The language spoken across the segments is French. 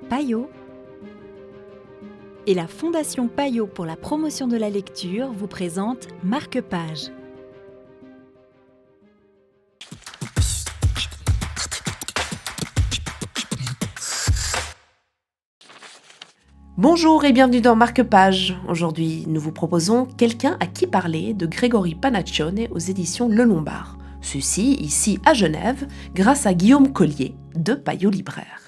Payot et la Fondation Payot pour la promotion de la lecture vous présente Marque-Page. Bonjour et bienvenue dans Marque-Page. Aujourd'hui, nous vous proposons Quelqu'un à qui parler de Grégory Panaccione aux éditions Le Lombard. Ceci, ici à Genève, grâce à Guillaume Collier de Payot Libraire.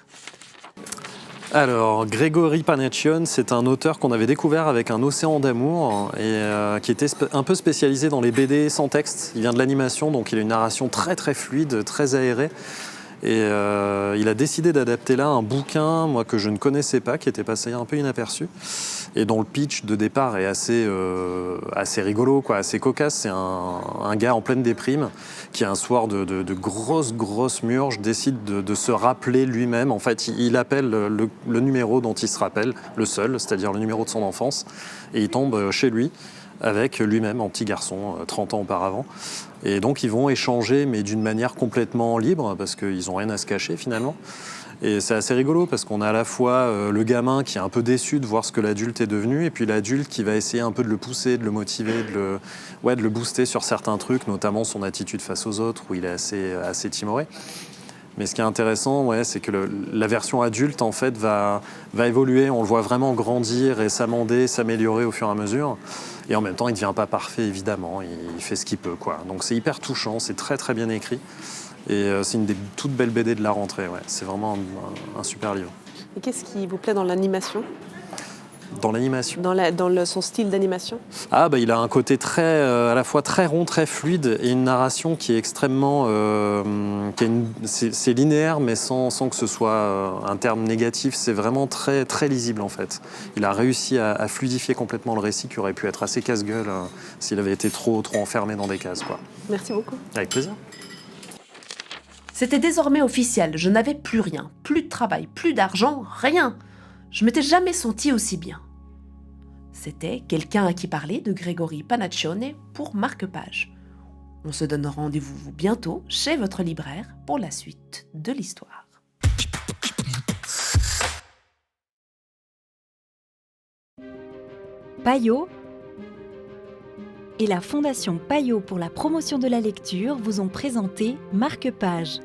Alors, Grégory Panaccione, c'est un auteur qu'on avait découvert avec Un océan d'amour et qui était un peu spécialisé dans les BD sans texte. Il vient de l'animation, donc il a une narration très très fluide, très aérée. Et il a décidé d'adapter là un bouquin, moi, que je ne connaissais pas, qui était passé un peu inaperçu, et dont le pitch de départ est assez rigolo, quoi, assez cocasse. C'est un gars en pleine déprime qui, un soir de grosses murges, décide de se rappeler lui-même. En fait, il appelle le numéro dont il se rappelle, le seul, c'est-à-dire le numéro de son enfance, et il tombe chez lui avec lui-même en petit garçon, 30 ans auparavant. Et donc ils vont échanger, mais d'une manière complètement libre, parce qu'ils n'ont rien à se cacher finalement. Et c'est assez rigolo, parce qu'on a à la fois le gamin qui est un peu déçu de voir ce que l'adulte est devenu, et puis l'adulte qui va essayer un peu de le pousser, de le motiver, de le booster sur certains trucs, notamment son attitude face aux autres, où il est assez timoré. Mais ce qui est intéressant, c'est que la version adulte, en fait, va évoluer. On le voit vraiment grandir et s'amender, s'améliorer au fur et à mesure. Et en même temps, il ne devient pas parfait, évidemment. Il fait ce qu'il peut, quoi. Donc c'est hyper touchant, c'est très très bien écrit. Et c'est une des toutes belles BD de la rentrée. Ouais. C'est vraiment un super livre. Et qu'est-ce qui vous plaît dans l'animation ? Dans l'animation. Son style d'animation ? Il a un côté très, à la fois très rond, très fluide, et une narration qui est extrêmement... c'est linéaire, mais sans que ce soit un terme négatif. C'est vraiment très, très lisible, en fait. Il a réussi à fluidifier complètement le récit, qui aurait pu être assez casse-gueule s'il avait été trop enfermé dans des cases, quoi. Merci beaucoup. Avec plaisir. C'était désormais officiel, je n'avais plus rien, plus de travail, plus d'argent, rien. Je m'étais jamais senti aussi bien. C'était Quelqu'un à qui parler de Grégory Panaccione pour Marque-Page. On se donne rendez-vous bientôt chez votre libraire pour la suite de l'histoire. Payot et la Fondation Payot pour la promotion de la lecture vous ont présenté Marque-Page.